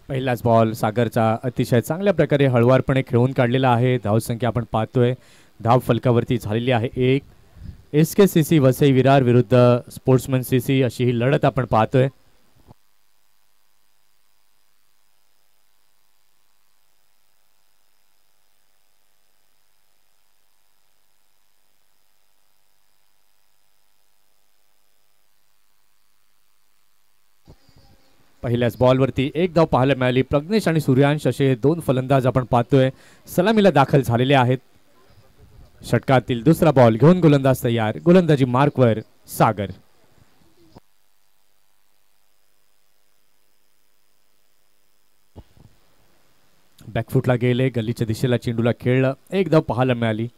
पहिलाच बॉल सागरचा अतिशय चांगल्या प्रकारे हळवारपणे खेळून काढलेला आहे. धावसंख्या आपण पाहतोय धाव फलकावरती झालेली आहे. एक SKCC वसई विरार विरुद्ध स्पोर्ट्समन CC अशी ही लढत आपण पाहतोय. पहिल्याच बॉलवरती एक धाव पाहायला मिळाली. प्रज्ञेश आणि सूर्यांश असे दोन फलंदाज आपण पाहतोय सलामीला दाखल झालेले आहेत. षटकातील दुसरा बॉल घेऊन गोलंदाज तयार. गोलंदाजी मार्कवर सागर. बॅकफुटला गेले. गल्लीच्या दिशेला चेंडूला खेळलं. एक धाव पाहायला मिळाली.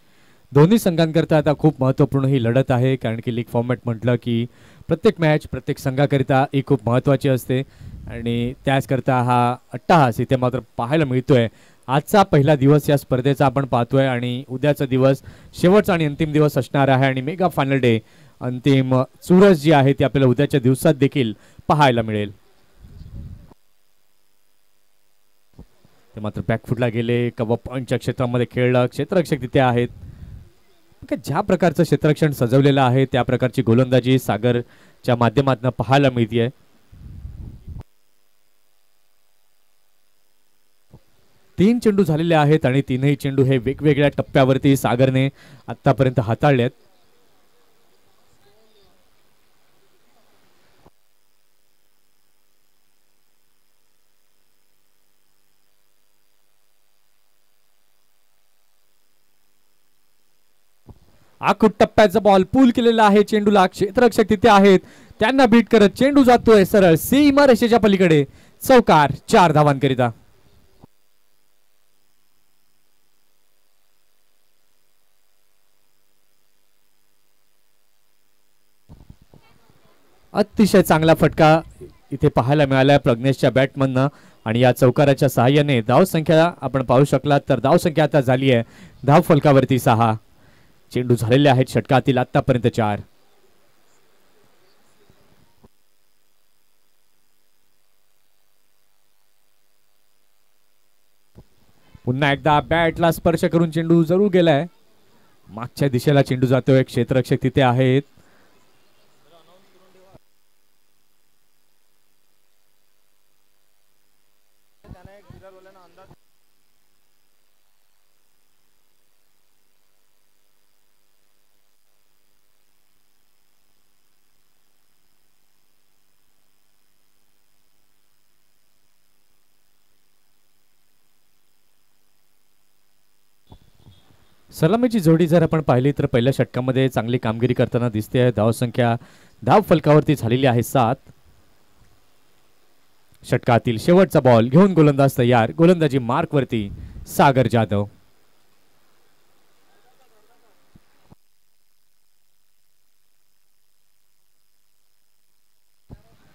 दोन्ही संघांकरता आता खूप महत्त्वपूर्ण ही लढत आहे, कारण की लीग फॉर्मॅट म्हटलं की प्रत्येक मॅच प्रत्येक संघाकरिता ही खूप महत्त्वाची असते आणि त्याचकरता हा अट्टहास इथे मात्र पाहायला मिळतोय. आजचा पहिला दिवस या स्पर्धेचा आपण पाहतोय आणि उद्याचा दिवस शेवटचा आणि अंतिम दिवस असणार आहे आणि मेगा फायनल डे अंतिम चुरस जी आहे ती आपल्याला उद्याच्या दिवसात देखील पाहायला मिळेल. ते मात्र बॅकफुटला गेले. कव्हर पॉईंटच्या क्षेत्रामध्ये खेळलं. क्षेत्ररक्षक तिथे आहेत. ज्या प्रकारचं क्षेत्ररक्षण सजवलेलं आहे त्या प्रकारची गोलंदाजी सागरच्या माध्यमातून पाहायला मिळते. तीन चेंडू झालेले आहेत आणि तीनही चेंडू हे वेगवेगळ्या टप्प्यावरती सागरने आतापर्यंत हाताळलेत. आखूट टप्प्याचा बॉल पूल केलेला आहे चेंडूला. क्षेत्ररक्षक तिथे आहेत. त्यांना बीट करत चेंडू जातोय सरळ सीमा रेषेच्या पलीकडे. चौकार 4 धावांकरिता. अतिशय चांगला फटका इथे पाहायला मिळाला प्रज्ञेशच्या बॅटमननं आणि या चौकाराच्या सहाय्याने धाव संख्या आपण पाहू शकलात तर धाव संख्या आता झाली आहे धाव फलकावरती 6. चेंडू झालेले आहेत षटकातील आतापर्यंत 4. पुन्हा एकदा बॅटला स्पर्श करून चेंडू जरूर गेलाय. मागच्या दिशेला चेंडू जातोय. क्षेत्ररक्षक तिथे आहेत. सलामीची जोडी जर आपण पाहिली तर पहिल्या षटकामध्ये चांगली कामगिरी करताना दिसते आहे. धावसंख्या धाव फलकावरती झालेली आहे 7. षटकातील शेवटचा बॉल घेऊन गोलंदाज तयार. गोलंदाजी मार्कवरती सागर जाधव.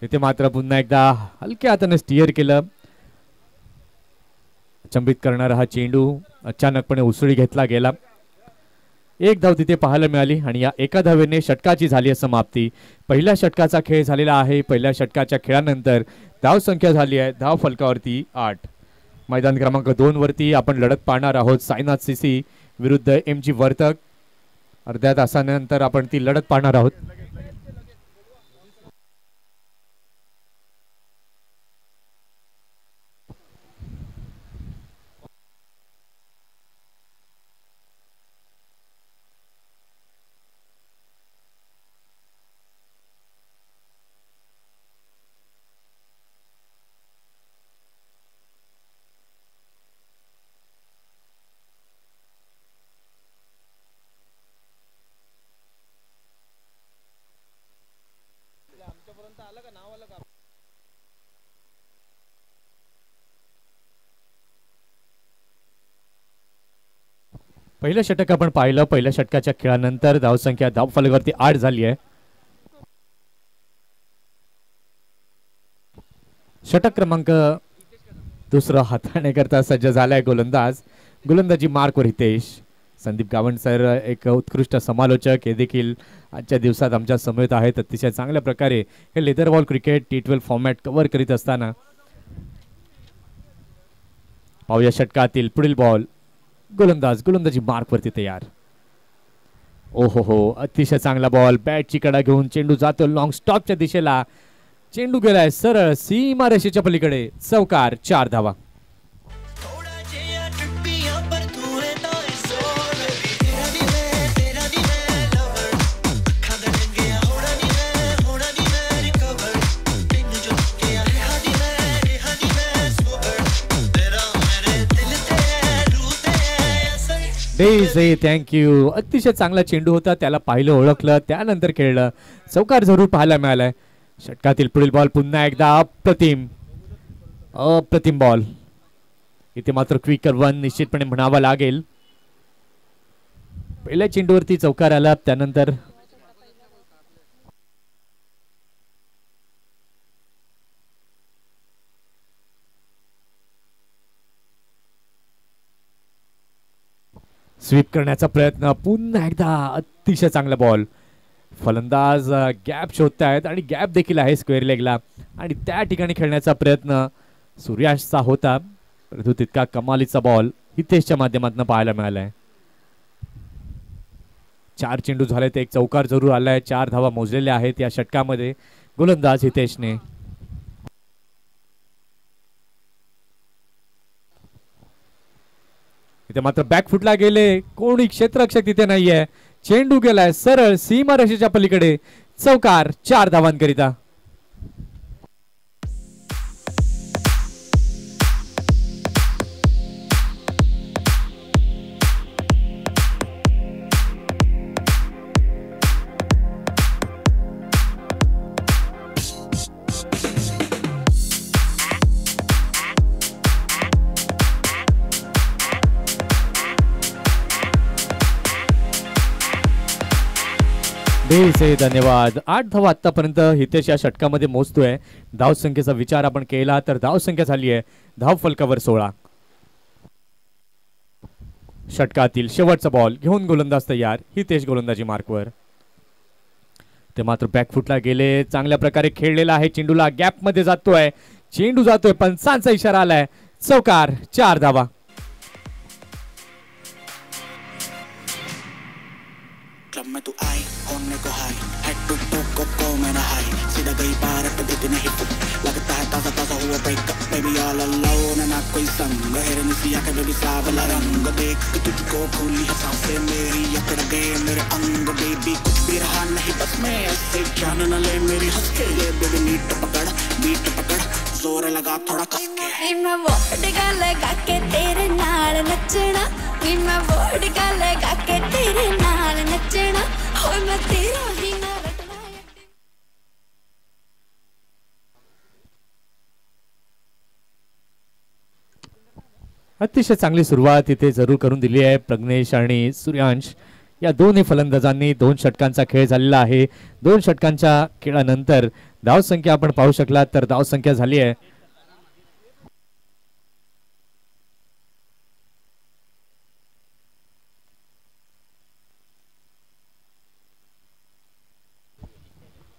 इथे मात्र पुन्हा एकदा हलक्या हाताने स्टिअर केलं. अचंबित करणारा हा चेंडू अचानकपणे उसळी घेतला गेला. एक धाव तिथे पाहायला मिळाली आणि या एका धावेने षटकाची झाली आहे समाप्ती. पहिल्या षटकाचा खेळ झालेला आहे. पहिल्या षटकाच्या खेळानंतर धाव संख्या झाली आहे धाव फलकावरती 8. मैदान क्रमांक 2 वरती आपण लढत पाहणार आहोत साईनाथ CC विरुद्ध MG वर्तक. अर्ध्या तासानंतर आपण ती लढत पाहणार आहोत. पहिलं षटक आपण पाहिलं. पहिल्या षटकाच्या खेळानंतर धावसंख्या धाव फलकावरती 8 झाली आहे. षटक क्रमांक दुसरा हाताळण्याकरता सज्ज झालाय गोलंदाज. गोलंदाजी मार्कवर हितेश. संदीप गावंड सर एक उत्कृष्ट समालोचक हे देखील आजच्या दिवसात आमच्या समवेत आहेत. अतिशय चांगल्या प्रकारे हे leather ball cricket T12 format cover करीत असताना पाहूया षटकातील पुढील बॉल. गोलंदाजी मार्कवरती तयार. ओहो हो, अतिशय चांगला बॉल. बॅटची कडा घेऊन चेंडू जातो लॉंग स्टॉपच्या दिशेला. चेंडू गेलाय सरळ सीमारेषेच्या पलीकडे. चौकार, 4 धावा. थँक्यू. अतिशय चांगला चेंडू होता. त्याला पाहिलं, ओळखलं, त्यानंतर खेळलं. चौकार जरूर पाहायला मिळालाय. षटकातील पुढील बॉल पुन्हा एकदा अप्रतिम बॉल. इथे मात्र क्विकर वन निश्चितपणे म्हणावा लागेल. पहिल्या चेंडूवरती चौकार आला, त्यानंतर स्वीप करण्याचा प्रयत्न. पुन्हा एकदा अतिशय चांगला बॉल. फलंदाज गॅप शोधतायत आणि गॅप देखील आहे स्क्वेअर लेगला आणि त्या ठिकाणी खेळण्याचा प्रयत्न सूर्याशचा होता, परंतु तितका कमालीचा बॉल हितेशच्या माध्यमातून पाहायला मिळालाय. 4 चेंडू झाले, ते एक चौकार जरूर आलाय. 4 धावा मोजलेल्या आहेत या षटकामध्ये. गोलंदाज हितेशने. इथे मात्र बॅकफुटला गेले. कोणी क्षेत्ररक्षक तिथे नाहीये. चेंडू गेलाय सरळ सीमारेषेच्या पलीकडे. चौकार, 4 धावांकरिता. धन्यवाद. 8 धावा आतापर्यंत हितेश या षटकामध्ये मोजतोय. धाव संख्येचा विचार आपण केला तर धाव संख्या झाली आहे धाव फलकावर 16. षटकातील शेवटचा बॉल घेऊन गोलंदाज तयार. हितेश गोलंदाजी मार्कवर. ते मात्र बॅकफुटला गेले. चांगल्या प्रकारे खेळलेला आहे. चेंडूला गॅप मध्ये जातोय. चेंडू जातोय, पंचांचा इशारा आलाय. चौकार, 4 धावा. क्लब में तू आई होने को हाई हेड टू टू को मेरा हाई सीधा गई पार पे देती नहीं पुट लगता है ताजा ताजा हुआ ब्रेकअप बेबी ऑल अलोन ना कोई संग हेरन सी आंखें बेबी सावला रंग देख के तुझको खुली है सांसें मेरी अकड़ गए मेरे अंग बेबी कुछ भी रहा नहीं बस मैं ऐसे जान न ले मेरी हंस के ये बेबी बीट पकड़ जोर लगा थोड़ा कस के मैं वर्ड का लगा के तेरे नाल नचना मैं वर्ड का लगा के तेरे नाल नचना हो मैं तेरा ही ना रटना. अतिशय चांगली सुरुवात इथे जरूर करून दिली आहे प्रज्ञेश आणि सूर्यांश या दोन्ही फलंदाजांनी. 2 षटकांचा खेळ झालेला आहे. 2 षटकांच्या खेळानंतर धाव संख्या आपण पाहू शकलात तर धाव संख्या झाली आहे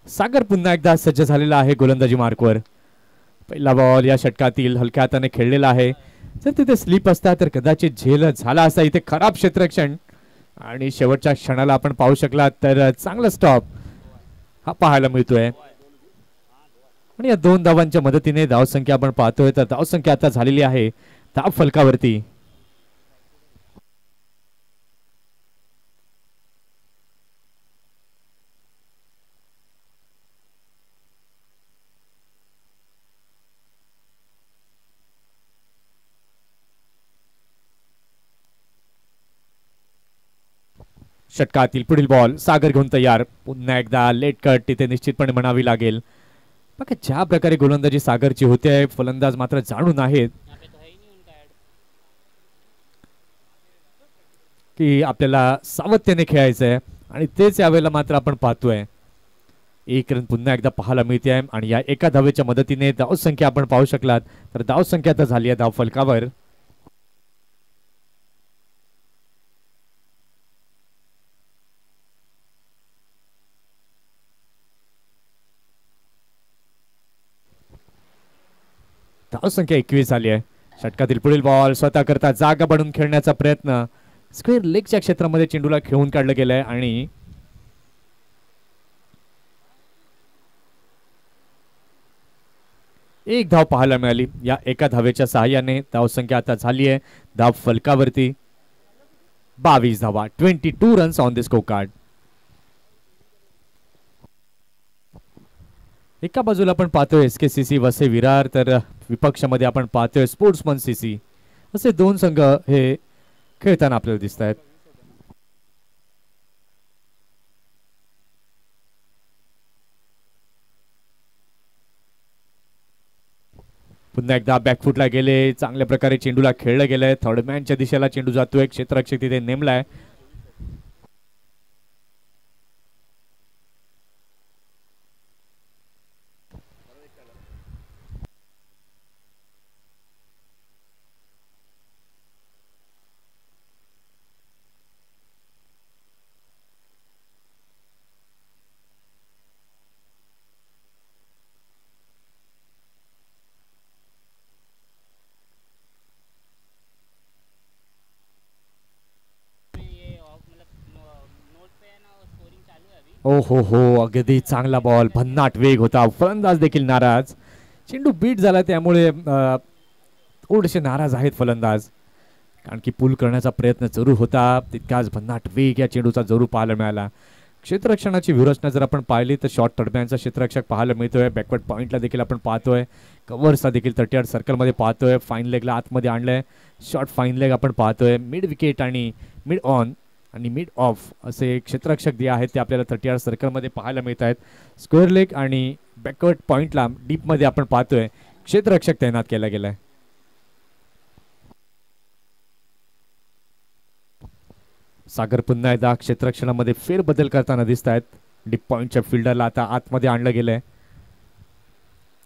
सागर पुन्हा एकदा सज्ज झालेला आहे गोलंदाजी मार्कवर. पहिला बॉल या षटकातील हलक्या हाताने खेळलेला आहे. जर तिथे स्लिप असता तर कदाचित झेल झाला असता. इथे खराब क्षेत्ररक्षण आणि शेवटच्या क्षणाला आपण पाहू शकला तर चांगला स्टॉप हा पाहायला मिळतोय. आणि या 2 धावांच्या मदतीने धावसंख्या आपण पाहतोय तर धावसंख्या आता झालेली आहे धाव फलकावरती. षटकातील पुढील बॉल सागर घेऊन तयार. पुन्हा एकदा लेट कट तिथे निश्चितपणे म्हणावी लागेल. बघा ज्या प्रकारे गोलंदाजी सागरची होते फलंदाज मात्र जाणून आहेत की आपल्याला सावधतेने खेळायचंय आणि तेच यावेळेला मात्र आपण पाहतोय. 1 रन पुन्हा एकदा पाहायला मिळते आहे आणि या एका धावेच्या मदतीने धावसंख्या आपण पाहू शकलात तर धावसंख्या तर झाली आहे धाव फलकावर. धावसंख्या 21 झाली आहे. षटकातील पुढील बॉल स्वतः करता जागा बनून खेळण्याचा प्रयत्न. स्क्वेअर लेगच्या क्षेत्रामध्ये चेंडूला खेळून काढलं गेलंय आणि एक धाव पाहायला मिळाली. या एका धावेच्या सहाय्याने धावसंख्या आता झाली आहे धाव फलकावरती 22 धावा. 22 runs on the score card. एका बाजूला आपण पाहतोय SKCC वसई विरार, तर विपक्षामध्ये आपण पाहतोय स्पोर्ट्समन CC. असे दोन संघ हे खेळताना आपल्याला दिसत आहेत. पुन्हा एकदा बॅकफुटला गेले. चांगल्या प्रकारे चेंडूला खेळलं गेलंय. थर्डमॅनच्या दिशेला चेंडू जातोय. क्षेत्ररक्षक तिथे नेमलाय. हो अगदी चांगला बॉल. भन्नाट वेग होता. फलंदाज देखील नाराज. चेंडू बीट झाला त्यामुळे थोडेसे नाराज आहेत फलंदाज, कारण की पूल करण्याचा प्रयत्न जरूर होता. तितकाच भन्नाट वेग या चेंडूचा जरूर पाहायला मिळाला. क्षेत्ररक्षणाची व्यूहरचना जर आपण पाहिली तर शॉर्ट थर्डमॅनचा क्षेत्ररक्षक पाहायला मिळतोय. बॅकवर्ड पॉइंटला देखील आपण पाहतोय. कव्हर्सला देखील 30 सर्कलमध्ये पाहतोय. फाईन लेगला आतमध्ये आणलंय. शॉर्ट फाईन लेग आपण पाहतोय. मिड विकेट आणि मिड ऑन आणि मिड ऑफ असे क्षेत्ररक्षक जे आहेत ते आपल्याला 30 सर्कलमध्ये पाहायला मिळत आहेत. स्क्वेअर लेग आणि बॅकवर्ड पॉइंटला डीपमध्ये आपण पाहतोय क्षेत्ररक्षक तैनात केला गेलाय. सागर पुन्हा एकदा क्षेत्ररक्षणामध्ये फेरबदल करताना दिसत आहेत. डीप पॉइंटच्या फिल्डरला आता आतमध्ये आणलं गेलंय.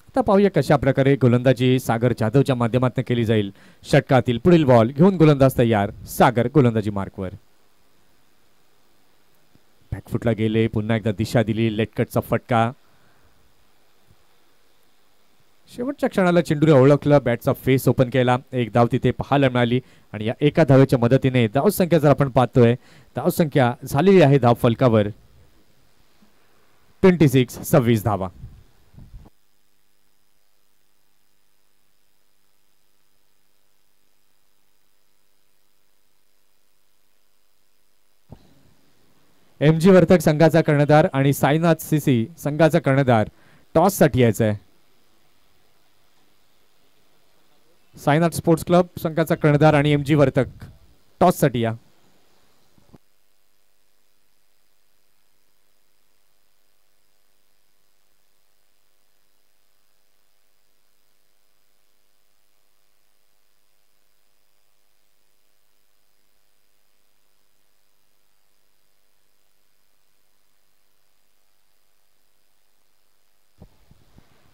आता पाहूया कशा प्रकारे गोलंदाजी सागर जाधवच्या माध्यमातून केली जाईल. षटकातील पुढील बॉल घेऊन गोलंदाज तयार. सागर गोलंदाजी मार्कवर. बॅकफुटला गेले. पुन्हा एकदा दिशा दिली. लेटकटचा फटका. शेवटच्या क्षणाला चेंडूने ओळखलं. बॅटचा फेस ओपन केला. एक धाव तिथे पाहायला मिळाली आणि या एका धावेच्या मदतीने धावसंख्या जर आपण पाहतोय धावसंख्या झालेली आहे धाव फलकावर 26 धावा. MG वर्तक संघाचा कर्णधार आणि साईनाथ CC संघाचा कर्णधार टॉस साठी यायचा आहे. साईनाथ स्पोर्ट्स क्लब संघाचा कर्णधार आणि MG वर्तक टॉस साठी या.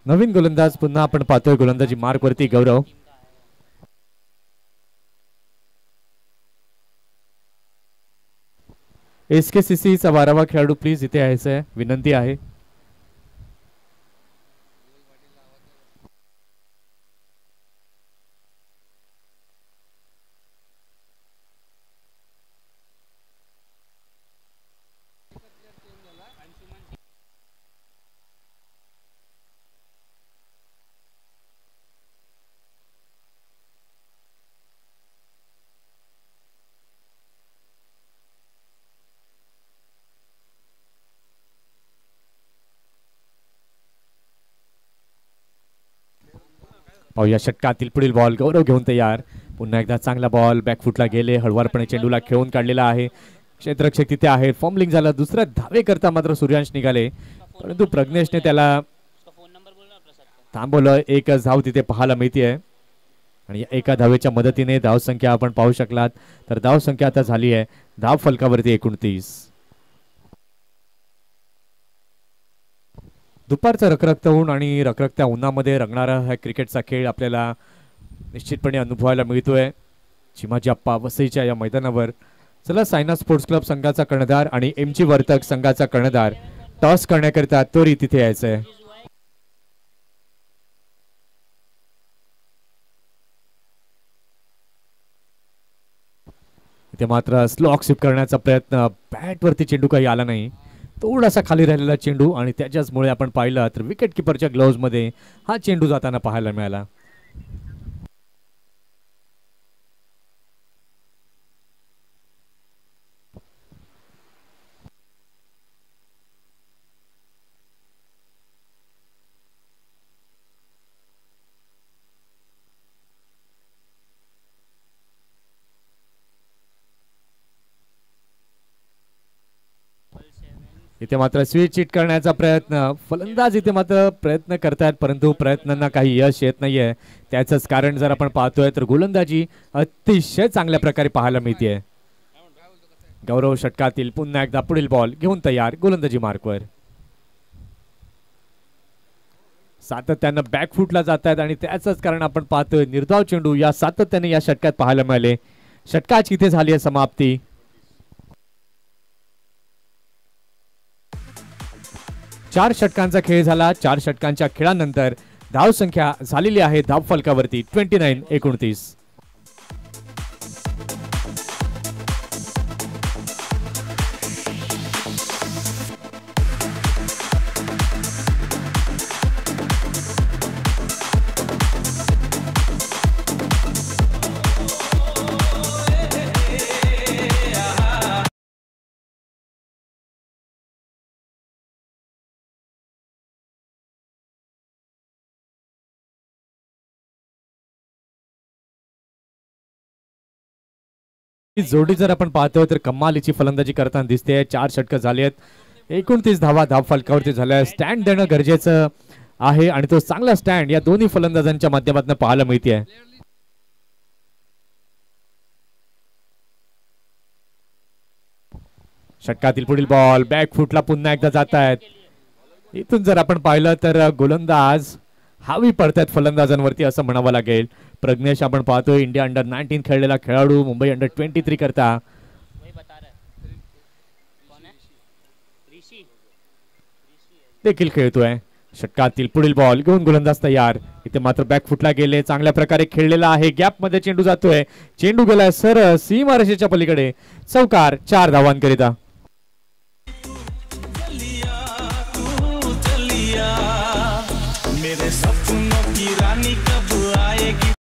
नवीन गोलंदाज पुन्हा आपण पाहतोय गोलंदाजी मार्क वरती गौरव. SKCC चा 12वा खेळाडू प्लीज इथे यायचं आहे, विनंती आहे. पाहूया षटकातील पुढील बॉल गौरव घेऊन तयार. पुन्हा एकदा चांगला बॉल बॅकफुटला गेले. हळवारपणे चेंडूला खेळून काढलेला आहे. क्षेत्ररक्षक तिथे आहे. फॉर्मलिंग झालं. दुसऱ्या धावे करता मात्र सूर्यांश निघाले, परंतु प्रज्ञेशने त्याला थांबवलं. एकच धाव तिथे पाहायला मिळते आणि एका धावेच्या मदतीने धाव संख्या आपण पाहू शकलात तर धाव संख्या आता झाली आहे धाव फलकावरती 29. दुपारचा रखरखत ऊन आणि रखरखत्या उन्हामध्ये रंगणारा हा क्रिकेटचा खेळ आपल्याला निश्चितपणे अनुभवायला मिळतोय चिमाजी अप्पा वसईच्या या मैदानावर. चला साईनाथ स्पोर्ट्स क्लब संघाचा कर्णधार आणि MG वर्तक संघाचा कर्णधार टॉस करण्याकरिता तोरी तिथे यायचंय. इथे मात्र स्लॉक स्वीप करण्याचा प्रयत्न, बॅटवरती चेंडू काही आला नाही, थोडासा खाली राहिलेला चेंडू आणि त्याच्याचमुळे आपण पाहिलं तर विकेट किपरच्या ग्लोव्ज मध्ये हा चेंडू जाताना पाहायला मिळाला. इथे मात्र स्विच हिट करण्याचा प्रयत्न, फलंदाज इथे मात्र प्रयत्न करतात परंतु प्रयत्नांना काही यश येत नाहीये. त्याचंच कारण जर आपण पाहतोय तर गोलंदाजी अतिशय चांगल्या प्रकारे पाहायला मिळते. गौरव षटकातील पुन्हा एकदा पुढील बॉल घेऊन तयार, गोलंदाजी मार्कवर. सातत्यानं बॅकफुटला जात आहेत आणि त्याचंच कारण आपण पाहतोय निर्धाव चेंडू या सातत्याने या षटकात पाहायला मिळाले. षटकाची इथे झाली आहे समाप्ती. चार षटकांचा खेळ झाला. 4 षटकांच्या खेळानंतर धाव संख्या झालेली आहे धाव फलकावरती 29-29. जोडी जर आपण पाहतोय तर कमालीची फलंदाजी करताना दिसते. 4 षटकं झाली आहेत, 29 धावा धाव फलकावरती झाल्या. स्टँड देणं गरजेचं आहे आणि तो चांगला स्टँड या दोन्ही फलंदाजांच्या माध्यमातून पाहायला मिळते. षटकातील पुढील बॉल बॅकफुटला पुन्हा एकदा जात आहेत. इथून जर आपण पाहिलं तर गोलंदाज हावी पडतायत फलंदाजांवरती असं म्हणावं लागेल. प्रज्ञेश आपण पाहतोय इंडिया अंडर 19 खेळलेला खेळाडू, मुंबई अंडर 23 करता देखील खेळतोय. षटकातील पुढील बॉल घेऊन गोलंदाज तयार. इथे मात्र बॅकफुटला गेले, चांगल्या प्रकारे खेळलेला आहे, गॅप मध्ये चेंडू जातोय, चेंडू गेलाय सरळ सीमारेषेच्या पलीकडे, चौकार 4 धावांकरिता. मेरे सपनों की रानी कब आएगी.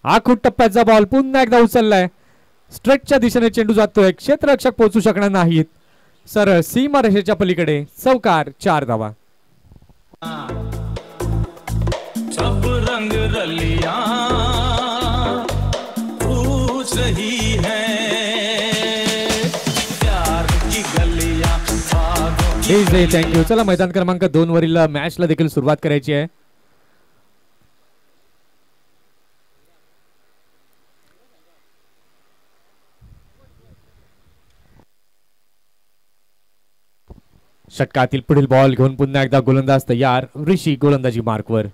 आखूट टप्प्याचा बॉल पुन्हा एकदा उचललाय, स्ट्रेटच्या दिशेने चेंडू जातोय, क्षेत्ररक्षक पोहोचू शकणार नाहीत, सरळ सीमारेषेच्या पलीकडे, चौकार 4 धावा. सब रंग रलियां पूछ रही है प्यार की गलियां. थँक्यू. चला मैदान क्रमांक 2 वरील मॅचला देखील सुरुवात करायची आहे. षटकातील पुढील बॉल घेऊन पुन्हा एकदा गोलंदाज तयार. ऋषी गोलंदाजी मार्कवर.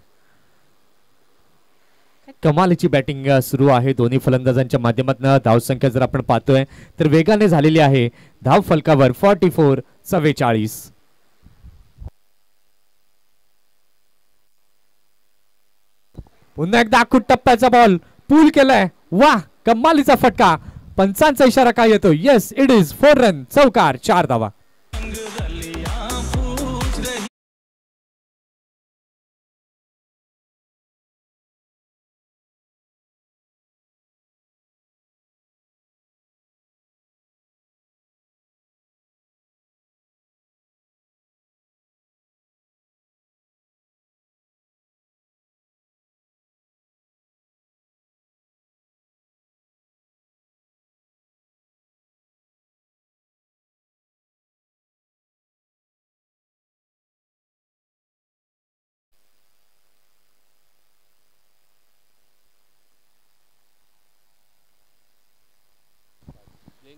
कमालीची बॅटिंग सुरू आहे दोन्ही फलंदाजांच्या माध्यमातून. धावसंख्या जर आपण पाहतोय तर वेगाने झालेली आहे. धाव फलकावर 44-44. पुन्हा एकदा आखूट टप्प्याचा बॉल पूल केलाय. वा, कमालीचा फटका. पंचांचा इशारा काय येतो? Yes, it is 4 run. चौकार, 4 धावा.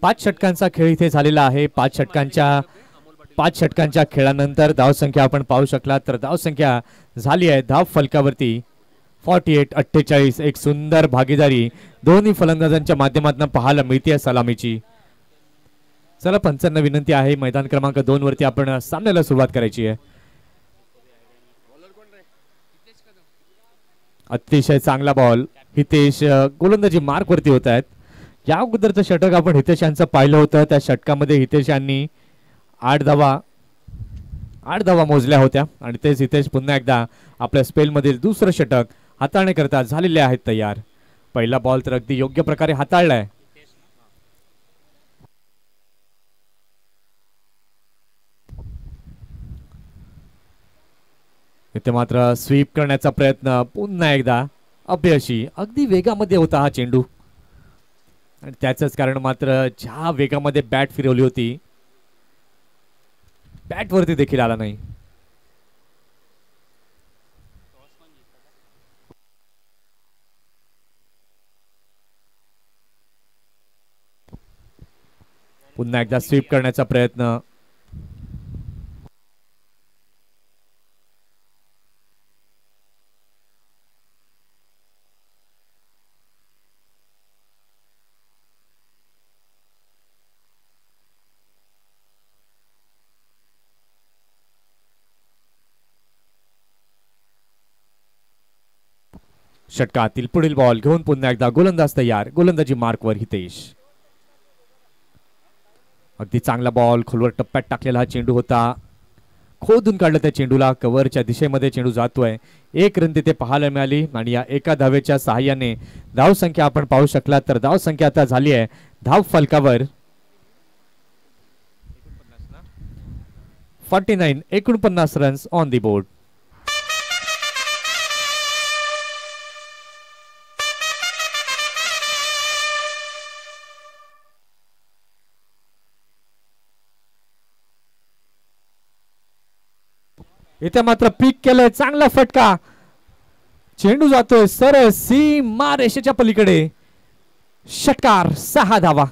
पाच षटकांचा खेळ इथे झालेला आहे. पाच षटकांच्या खेळानंतर धावसंख्या आपण पाहू शकला तर धावसंख्या झाली आहे धाव फलकावरती 48-48. एक सुंदर भागीदारी दोन्ही फलंदाजांच्या माध्यमातून पाहायला मिळते सलामीची. चला, पंचांना विनंती आहे मैदान क्रमांक 2 वरती आपण सामन्याला सुरुवात करायची आहे. अतिशय चांगला बॉल. हितेश गोलंदाजी मार्क वरती होत आहेत. या अगोदरचं षटक आपण हितेश यांचं पाहिलं होतं. त्या षटकामध्ये हितेश यांनी 8 धावा मोजल्या होत्या आणि तेच हितेश पुन्हा एकदा आपल्या स्पेलमधील दुसरं षटक हाताळण्याकरता झालेले आहेत तयार. पहिला बॉल तर अगदी योग्य प्रकारे हाताळलाय. इथे मात्र स्वीप करण्याचा प्रयत्न पुन्हा एकदा अपयशी. अगदी वेगामध्ये होता हा चेंडू आणि त्याचंच कारण मात्र ज्या वेगामध्ये बॅट फिरवली होती बॅट वरती देखील आला नाही. पुन्हा एकदा स्वीप करण्याचा प्रयत्न. षटकातील पुढील बॉल घेऊन पुन्हा एकदा गोलंदाज तयार. गोलंदाजी मार्कवर हितेश. अगदी चांगला बॉल खोलवर टप्प्यात टाकलेला हा चेंडू होता. खोदून काढलं त्या चेंडूला. कव्हरच्या दिशेमध्ये चेंडू जातोय. 1 रन तिथे पाहायला मिळाली आणि या एका धावेच्या सहाय्याने धावसंख्या आपण पाहू शकला तर धावसंख्या आता झाली आहे धाव फलकावर 49 रन्स ऑन दी बोर्ड. इथे मात्र पीक केलंय. चांगला फटका. चेंडू जातोय सरळ सीमा रेषेच्या पलीकडे. षटकार, 6 धावा.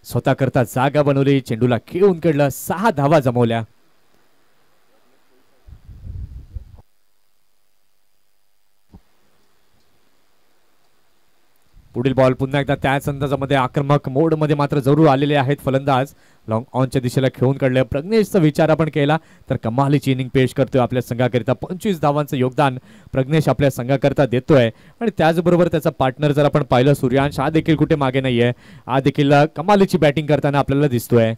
स्वतः करता जागा बनवली. चेंडूला खेळून काढलं. 6 धावा जमवल्या. पुढील बॉल पुन्हा एकदा त्याच अंदाजामध्ये आक्रमक मोड मध्ये मात्र जरूर आलेले आहेत फलंदाज. लॉंग ऑनच्या दिशेला खेळून काढले. प्रज्ञेशचा विचार आपण केला तर कमालीची इनिंग पेश करतोय आपल्या संघाकरिता. 25 धावांचं योगदान प्रज्ञेश आपल्या संघाकरिता देतोय आणि त्याचबरोबर त्याचा पार्टनर जर आपण पाहिलं सूर्यांश हा देखील कुठे मागे नाहीये. हा देखील कमालीची बॅटिंग करताना आपल्याला दिसतोय.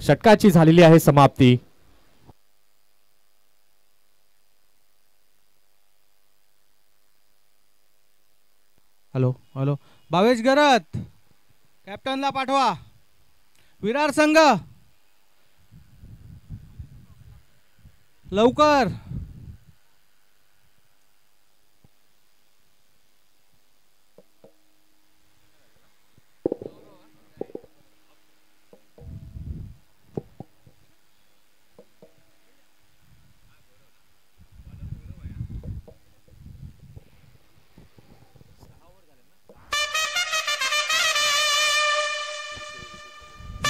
षटकाची झालेली आहे समाप्ती. हॅलो हॅलो भावेश गरत कॅप्टनला पाठवा. विरार संघ लवकर.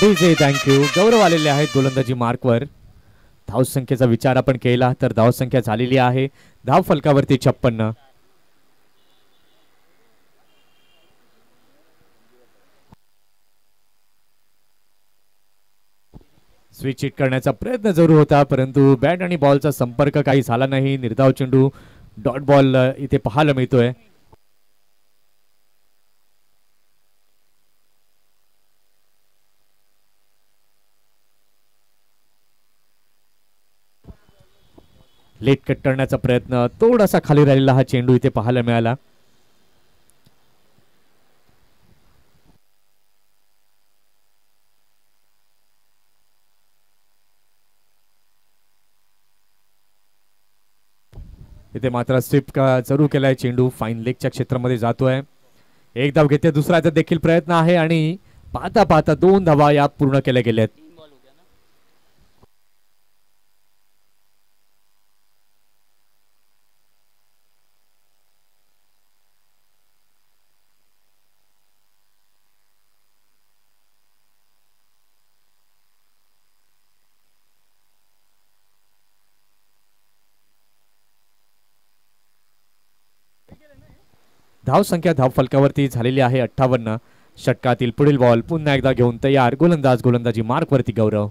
अतिशय थँक्यू. गौरव आलेले आहेत गोलंदाजी मार्कवर. धावसंख्येचा विचार आपण केला तर धावसंख्या झालेली आहे धाव फलकावरती 56. स्विच हिट करण्याचा प्रयत्न जरूर होता परंतु बॅट आणि बॉलचा संपर्क काही झाला नाही. निर्धाव चेंडू डॉट बॉल इथे पाहायला मिळतोय. लेट कट करण्याचा प्रयत्न थोडासा खाली राहिलेला हा चेंडू इथे पाहायला मिळाला. इथे मात्र स्वीप जरूर केलाय चेंडू. फाईन लेगच्या क्षेत्रामध्ये जातोय. एक धाव घेते. दुसऱ्याचा देखील प्रयत्न आहे आणि पाहता पाहता 2 धावा या पूर्ण केल्या गेल्यात. धाव संख्या धाव फलकावरती झालेली आहे 58. षटकातील पुढील बॉल पुन्हा एकदा घेऊन तयार गोलंदाज. गोलंदाजी मार्कवरती गौरव.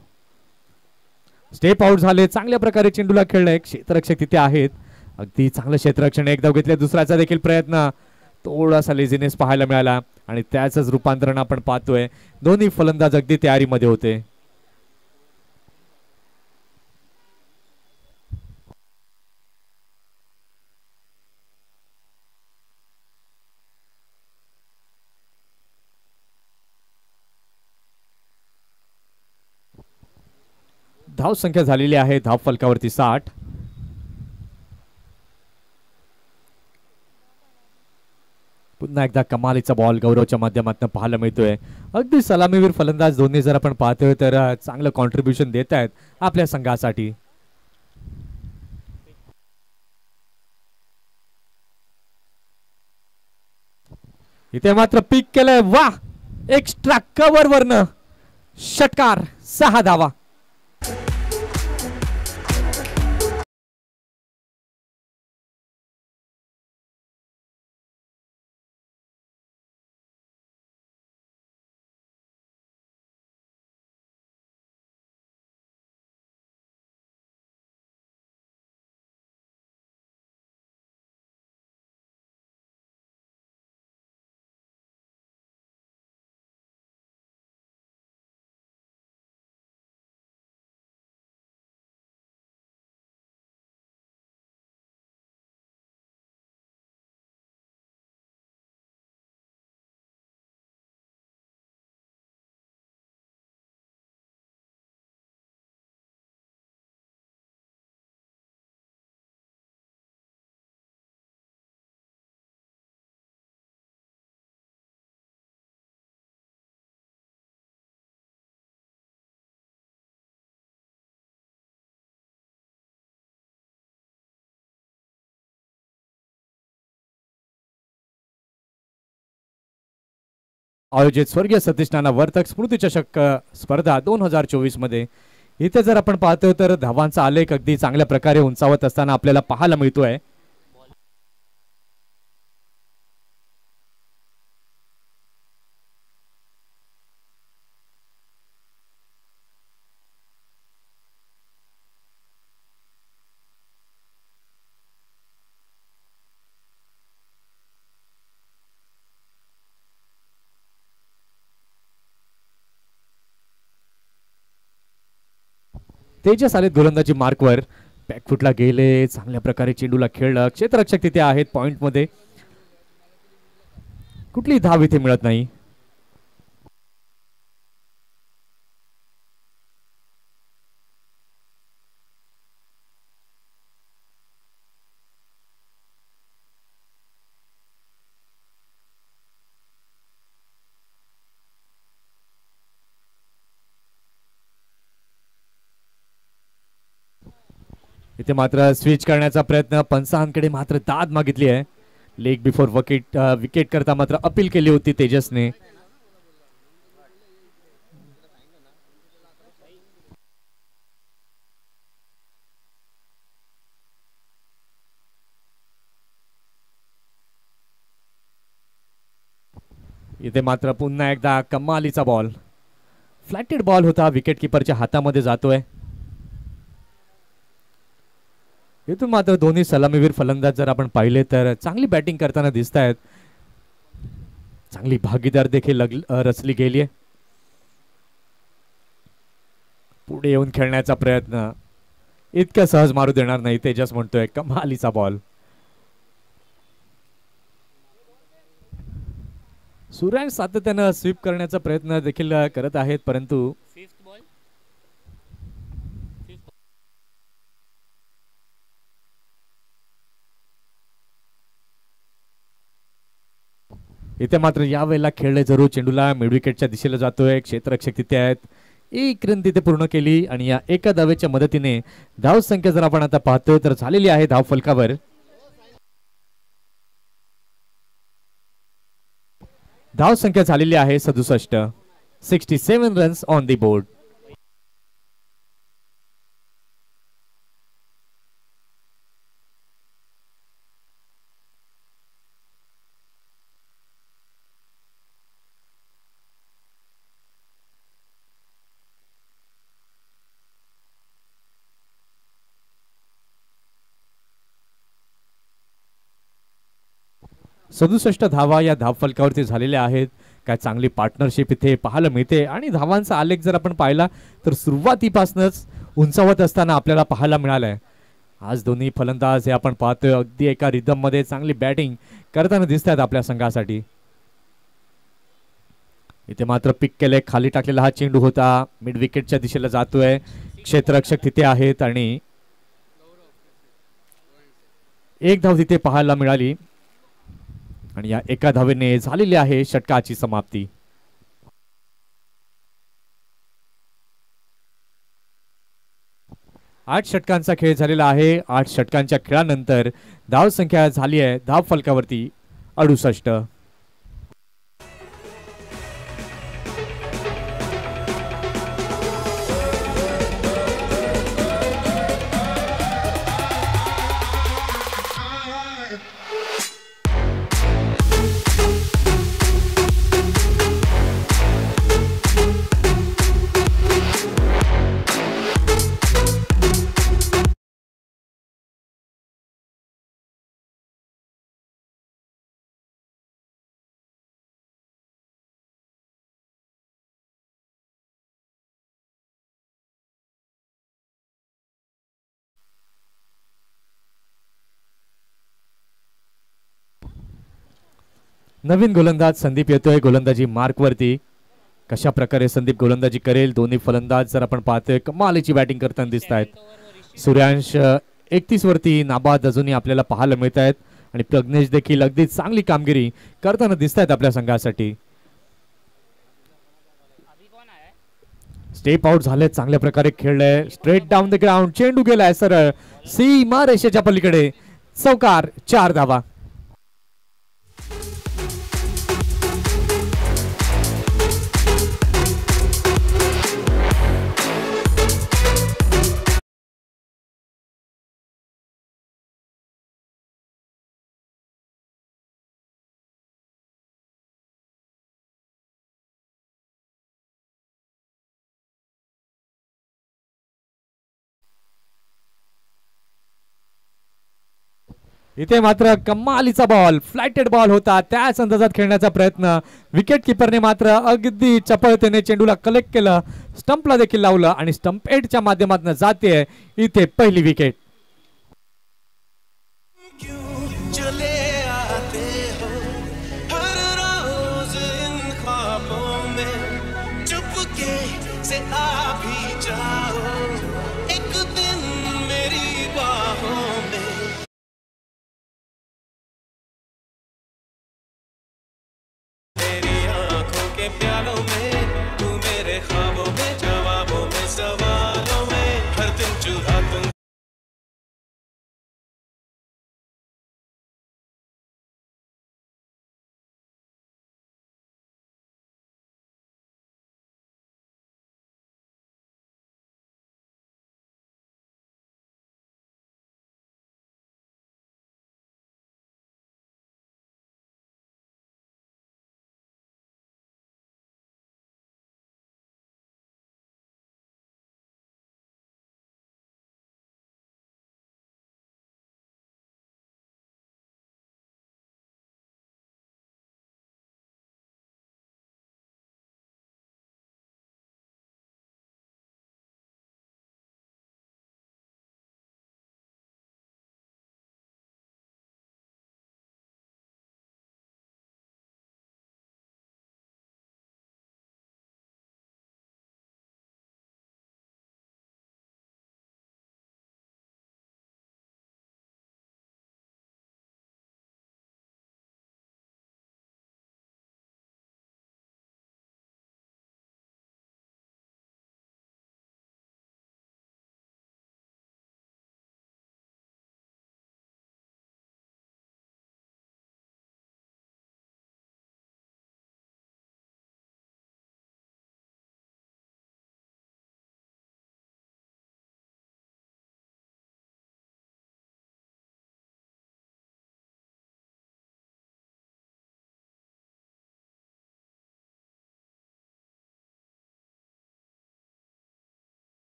स्टेप आउट झाले. चांगल्या प्रकारे चेंडूला खेळलाय. क्षेत्ररक्षक तिथे आहेत. अगदी चांगलं क्षेत्ररक्षण. एक धाव घेतले. दुसऱ्याचा देखील प्रयत्न. थोडासा लेझीनेस पाहायला मिळाला आणि त्याच रूपांतरण आपण पाहतोय. दोन्ही फलंदाज अगदी तयारीमध्ये होते. धाव संख्या झालेली आहे धाव फलकावरती 60. पुन्हा एकदा कमालीचा बॉल गौरवच्या माध्यमातून पाहायला मिळतोय. अगदी सलामीवीर फलंदाज दोन्ही जर आपण पाहतोय तर चांगलं कॉन्ट्रीब्युशन देत आहेत आपल्या संघासाठी. इथे मात्र पीक केलंय. वा एक्स्ट्रा कव्हर वरनं षटकार. 6 धावा. आयोजित स्वर्गीय सतीश नाना वर्तक स्मृती चषक स्पर्धा 2024 मध्ये इथे जर आपण पाहतो तर धावांचा आलेख अगदी चांगल्या प्रकारे उंचावत असताना आपल्याला पाहायला मिळतोय. तेजस आले गोलंदाजी मार्कवर. बॅकफुटला गेले. चांगल्या प्रकारे चेंडूला खेळलं. क्षेत्ररक्षक तिथे आहेत पॉइंट मध्ये. कुठली धाव इथे मिळत नाही. इथे मात्र स्विच करण्याचा प्रयत्न. पंचांकडे मात्र दाद मागितली आहे. लेग बिफोर विकेट करता मात्र अपील केली होती तेजसने. इथे मात्र पुन्हा एकदा कमालीचा बॉल, फ्लॅटेड बॉल होता, विकेट किपरच्या हातामध्ये जातोय. इथून मात्र दोन्ही सलामीवीर फलंदाज जर आपण पाहिले तर चांगली बॅटिंग करताना दिसत आहेत. चांगली भागीदार देखील रचली गेली आहे. पुढे येऊन खेळण्याचा प्रयत्न इतकं सहज मारू देणार नाही, तेजस म्हणतोय. कमालीचा बॉल. सूर्यांश सातत्यानं स्वीप करण्याचा प्रयत्न देखील करत आहेत, परंतु इथे मात्र यावेळेला खेळले जरूर. चेंडूला मिड विकेटच्या दिशेला जातोय. क्षेत्ररक्षक तिथे आहेत. एक रन तिथे पूर्ण केली आणि या एका धावेच्या मदतीने धाव संख्या जर आपण आता पाहतोय तर झालेली आहे धाव फलकावर. धाव संख्या झालेली आहे 67. 67 रन्स ऑन दी बोर्ड. सदुसष्ट धावा या धावफलकावरती झालेल्या आहेत. काय चांगली पार्टनरशिप इथे पाहायला मिळते आणि धावांचा आलेख जर आपण पाहिला तर सुरुवातीपासूनच उंचावत असताना आपल्याला पाहायला मिळालाय. आज दोन्ही फलंदाज हे आपण पाहतोय अगदी एका रिदम मध्ये चांगली बॅटिंग करताना दिसत आहेत आपल्या संघासाठी. इथे मात्र पिक केले, खाली टाकलेला हा चेंडू होता, मिड विकेटच्या दिशेला जातोय. क्षेत्ररक्षक तिथे आहेत आणि एक धाव तिथे पाहायला मिळाली आणि या एका धावेने झालेली आहे षटकाची समाप्ती. आठ षटकांचा खेळ झालेला आहे. 8 षटकांच्या खेळानंतर धाव संख्या झाली आहे धाव फलकावरती 68. नवीन गोलंदाज संदीप येतोय गोलंदाजी मार्क वरती. कशा प्रकारे संदीप गोलंदाजी करेल, दोन्ही फलंदाज जर आपण पाहतोय कमालीची बॅटिंग करताना दिसत आहेत. सूर्यांश 31 वरती नाबाद अजूनही आपल्याला पाहायला मिळत आहेत आणि प्रज्ञेश देखील अगदी चांगली कामगिरी करताना दिसत आहेत आपल्या संघासाठी. स्टेप आउट झाले, चांगल्या प्रकारे खेळले, स्ट्रेट डाऊन द ग्राउंड, चेंडू गेलाय सरळ सीमा रेषेच्या पलीकडे, चौकार, 4 धावा. इथे मात्र कमालीचा बॉल, फ्लॅटेड बॉल होता, त्याच अंदाजात खेळण्याचा प्रयत्न. विकेट किपरने मात्र अगदी चपळतेने चेंडूला कलेक्ट केलं, स्टंपला देखील लावलं आणि स्टंप एडच्या माध्यमातून जाते इथे पहिली विकेट. प्यालों में तू मेरे ख्वाबों में, जवाबों में, सवालों में, हर दिन चुरा तुम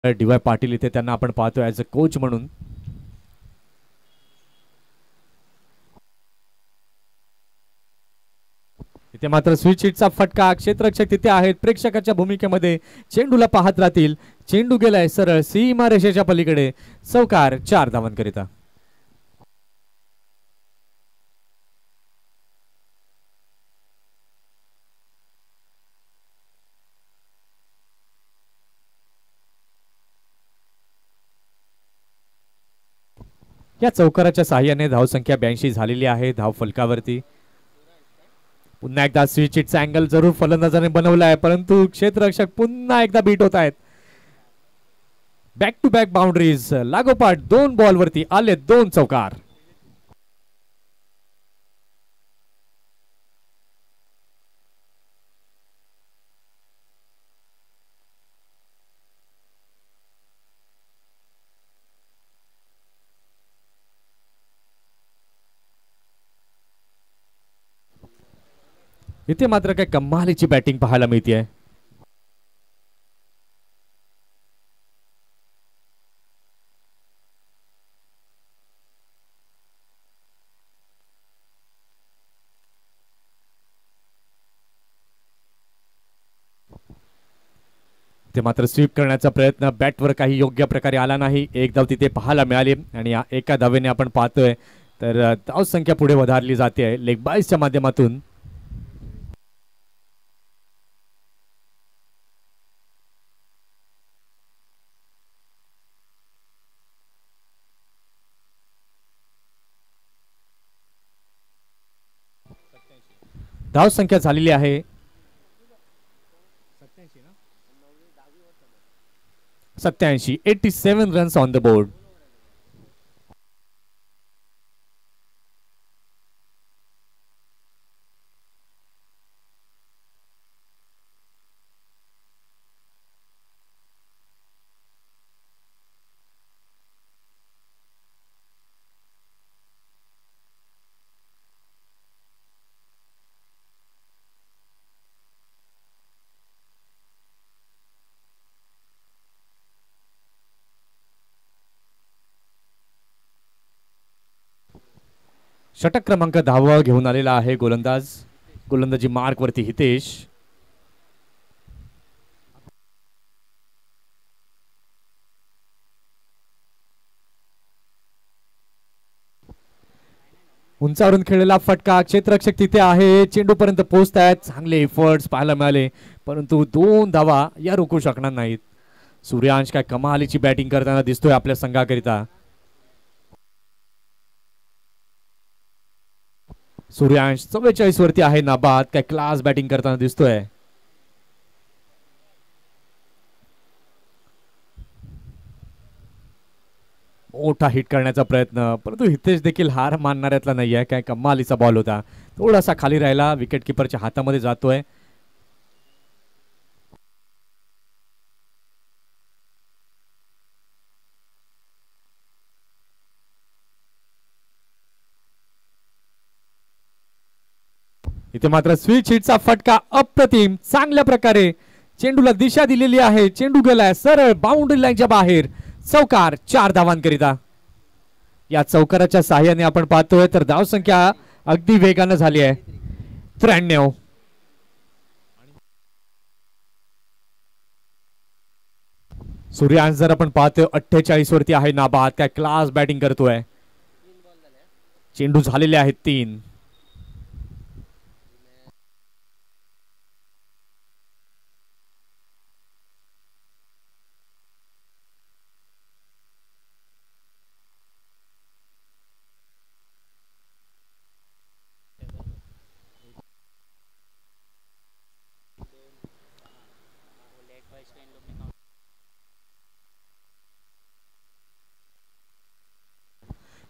डी.वाय. पाटील इथे त्यांना आपण पाहतो ॲज अ कोच म्हणून. इथे मात्र स्विच हिटचा फटका. क्षेत्ररक्षक तिथे आहेत प्रेक्षकाच्या भूमिकेमध्ये, चेंडूला पाहत राहतील. चेंडू गेलाय सरळ सीमा रेषेच्या पलीकडे. चौकार 4 धावांकरिता. या चौकाराच्या साहाय्याने धावसंख्या 82 झालेली आहे धाव फलकावरती. पुन्हा एकदा स्विच हिटचा अँगल जरूर फलंदाजाने बनवला आहे, परंतु क्षेत्ररक्षक पुन्हा एकदा बीट होत आहेत. बॅक टू बॅक बाउंड्रीज लागोपाठ 2 बॉलवरती आले 2 चौकार. इथे मात्र काय कमालीची बॅटिंग पाहायला मिळते. ते मात्र स्वीप करण्याचा प्रयत्न बॅटवर काही योग्य प्रकारे आला नाही. एक धाव तिथे पाहायला मिळाली आणि एका धावेने आपण पाहतोय तर धाव संख्या पुढे वधारली जाते लेग बाईसच्या माध्यमातून. धाव संख्या झालेली आहे 87. 87 रन्स ऑन द बोर्ड. षटक क्रमांक 10 घेऊन आलेला आहे गोलंदाज. गोलंदाजी मार्क वरती हितेश. उंचावरून खेळलेला फटका. क्षेत्ररक्षक तिथे आहे, चेंडू पर्यंत पोहोचतायत. चांगले एफर्ट्स पाहायला मिळाले, परंतु 2 धावा या रोखू शकणार नाहीत. सूर्यांश काय कमालीची बॅटिंग करताना दिसतोय आपल्या संघाकरिता. सूर्यांश 44 वरती आहे नाबाद. काय क्लास बॅटिंग करताना दिसतोय. मोठा हिट करण्याचा प्रयत्न, परंतु हितेश देखील हार मानणाऱ्यातला नाहीये. काय कमालीचा बॉल होता, थोडासा खाली राहिला, विकेट किपरच्या हातामध्ये जातोय. इथे मात्र स्विच हिटचा फटका अप्रतिम. चांगल्या प्रकारे चेंडूला दिशा दिलेली आहे. चेंडू गेलाय सरळ बाउंड्री लाईनच्या बाहेर. चौकार 4 धावांकरिता. या चौकाराच्या साहाय्याने आपण पाहतोय तर धाव संख्या अगदी वेगानं झाली आहे 93. सूर्यांश जर आपण पाहतोय 48 वरती आहे नाबाद. काय क्लास बॅटिंग करतोय. चेंडू झालेले आहेत 3.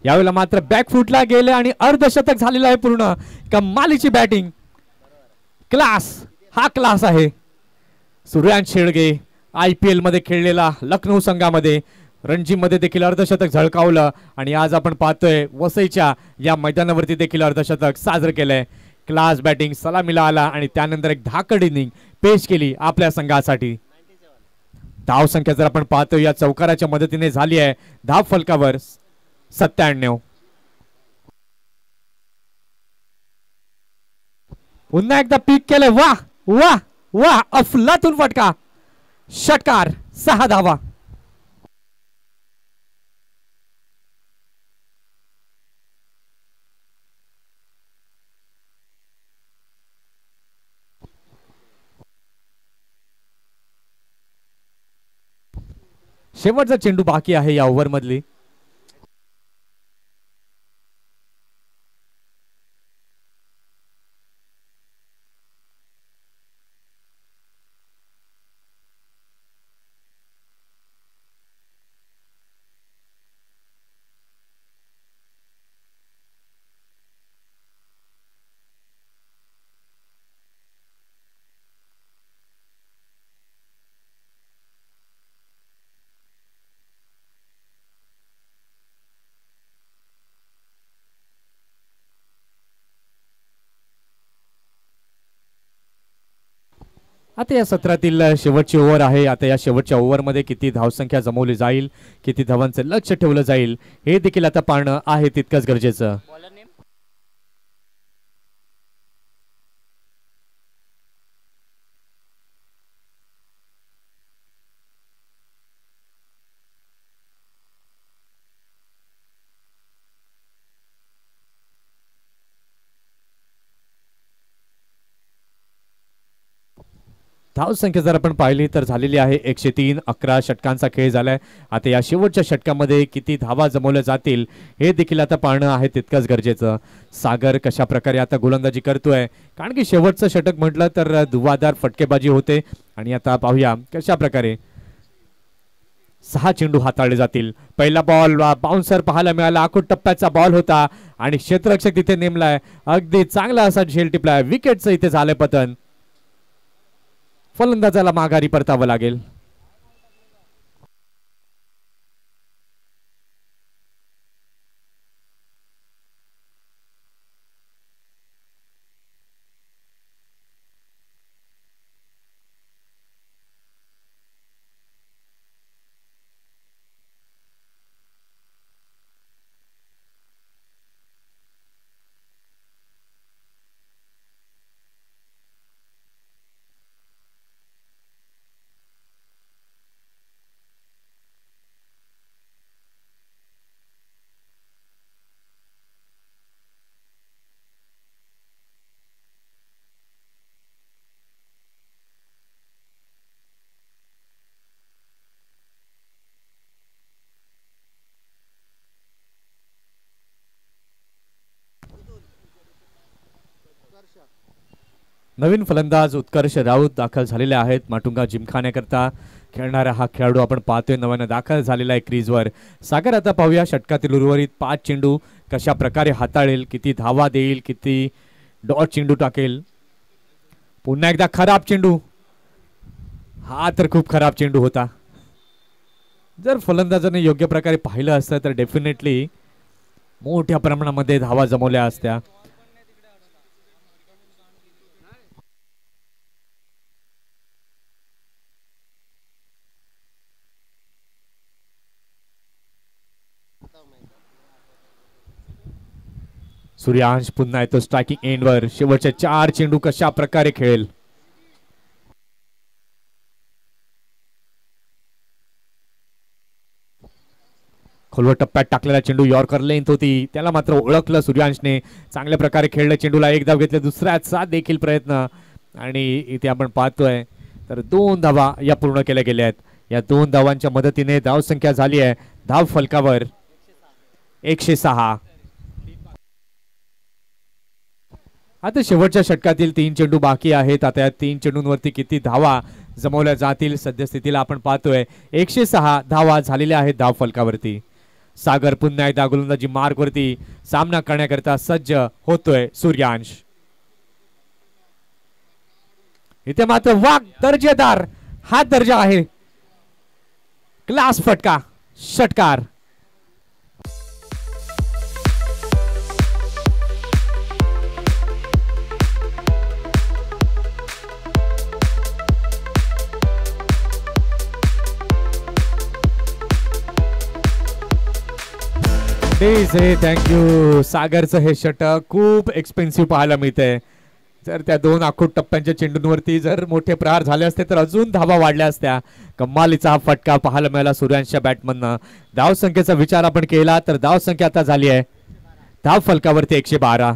यावेळेला मात्र बॅकफुटला गेले आणि अर्धशतक झालेलं आहे पूर्ण. कमालीची बॅटिंग, क्लास. हा क्लास आहे. सूर्यांश शेळगे IPL मध्ये खेळलेला, लखनौ संघामध्ये रणजी मध्ये देखील अर्धशतक झळकावलं आणि आज आपण पाहतोय वसईच्या या मैदानावरती देखील अर्धशतक साजरं केलंय. क्लास बॅटिंग सलामीला आला आणि त्यानंतर एक धाकड इनिंग पेश केली आपल्या संघासाठी. धाव संख्या जर आपण पाहतो या चौकाराच्या मदतीने झाली आहे धाव फलकावर 97. पुन्हा एकदा पीक केलंय. वा वा वा अफलातून फटका. षटकार 6 धावा. शेवटचा चेंडू बाकी आहे या ओव्हर मधली. आता या सत्रातील शेवटची ओव्हर आहे. आता या शेवटच्या ओव्हरमध्ये किती धावसंख्या जमवली जाईल, किती धावांचं लक्ष ठेवलं जाईल हे देखील आता पाहणं आहे तितकंच गरजेचं. धाव संख्या जर आपण पाहिली तर झालेली आहे 103. 11 षटकांचा खेळ झालाय. आता या शेवटच्या षटकामध्ये किती धावा जमवल्या जातील हे देखील आता पाहणं आहे तितकंच गरजेचं. सागर कशा प्रकारे आता गोलंदाजी करतोय, कारण की शेवटचं षटक म्हटलं तर धुवाधार फटकेबाजी होते. आणि आता पाहूया कशा प्रकारे 6 चेंडू हाताळले जातील. पहिला बॉल बाउन्सर पाहायला मिळाला. आखूड टप्प्याचा बॉल होता आणि क्षेत्ररक्षक तिथे नेमलाय. अगदी चांगला असा झेल टिपलाय. विकेटचं इथे झालंय पतन. फलंदाजाला माघारी परतावं लागेल. नवीन फलंदाज उत्कर्ष राऊत दाखल झालेले आहेत. माटुंगा जिमखान्याकरता खेळणारा हा खेळाडू आपण पाहतोय नव्यानं दाखल झालेला आहे क्रीजवर. सागर आता पाहूया षटकातील उर्वरित 5 चेंडू कशा प्रकारे हाताळेल, किती धावा देईल, किती डॉट चेंडू टाकेल. पुन्हा एकदा खराब चेंडू. हा तर खूप खराब चेंडू होता. जर फलंदाजाने योग्य प्रकारे पाहिलं असतं तर डेफिनेटली मोठ्या प्रमाणामध्ये धावा जमवल्या असत्या. सूर्यांश पुन्हा येतो स्ट्रायकिंग एंडवर. शेवटचे 4 चेंडू कशा प्रकारे खेळेल. खोलवर टप्प्यात टाकलेला चेंडू यॉर्कर लेंथ होती, त्याला मात्र ओळखलं सूर्यांशने. चांगल्या प्रकारे खेळलं चेंडूला. एक धाव घेतले, दुसऱ्याचा देखील प्रयत्न. आणि इथे आपण पाहतोय तर 2 धावा या पूर्ण केल्या गेल्या आहेत. या 2 धावांच्या मदतीने धाव संख्या झाली आहे धाव फलकावर 106. आता शेवटच्या षटकातील 3 चेंडू बाकी आहेत. आता या 3 चेंडूंवरती किती धावा जमवल्या जातील सद्यस्थितीला आपण पाहतोय 106 धावा झालेल्या आहेत धाव फलकावरती. सागर पुन्हा एकदा गोलंदाजी मार्गवरती सामना करण्याकरता सज्ज होतोय सूर्यांश. इथे मात्र वाघ दर्जेदार हा दर्जा आहे. क्लास फटका. षटकार. अगदीच हे थँक्यू. सागरचं हे षटक खूप एक्सपेन्सिव्ह पाहायला मिळतंय. जर त्या 2 आखूड टप्प्यांच्या चेंडूंवरती जर मोठे प्रहार झाले असते तर अजून धावा वाढल्या असत्या. कमालीचा हा फटका पाहायला मिळाला सूर्यांशच्या बॅटमननं. धाव संख्येचा विचार आपण केला तर धाव संख्या आता झाली आहे धाव फलकावरती 112.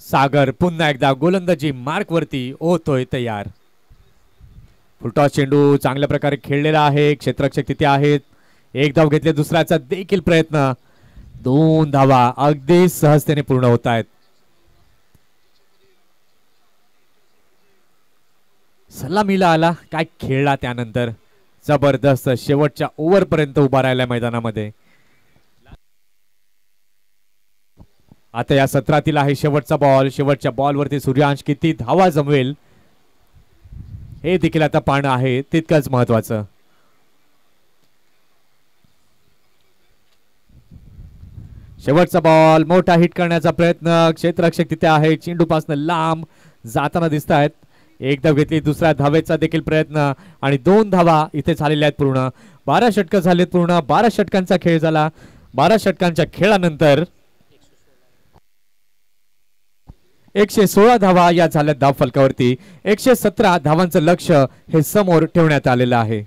सागर पुन्हा एकदा गोलंदाजी मार्क वरती होतोय तयार. फुलटॉस चेंडू चांगल्या प्रकारे खेळलेला आहे. क्षेत्ररक्षक तिथे आहेत. एक धाव घेतले. दुसऱ्याचा देखील प्रयत्न. 2 धावा अगदी सहजतेने पूर्ण होत आहेत. सलामीला आला काय खेळला त्यानंतर. जबरदस्त शेवटच्या ओव्हर पर्यंत उभा राहिला मैदानामध्ये. आता या सत्रातील आहे शेवटचा बॉल. शेवटच्या बॉल वरती सूर्यांश किती धावा जमवेल हे देखील आता पाहणं आहे तितकंच महत्वाचं. शेवटचा बॉल मोठा हिट करण्याचा प्रयत्न. क्षेत्ररक्षक तिथे आहे. चेंडूपासून लांब जाताना दिसत आहेत. एक धाव घेतली. दुसऱ्या धावेचा देखील प्रयत्न आणि 2 धावा इथे झालेल्या आहेत पूर्ण. 12 षटकं झालेत पूर्ण. 12 षटकांचा खेळ झाला. 12 षटकांच्या खेळानंतर 116 धावा या झाल्यात धाव फलकावरती. 117 धावांचं लक्ष हे समोर ठेवण्यात आलेलं आहे.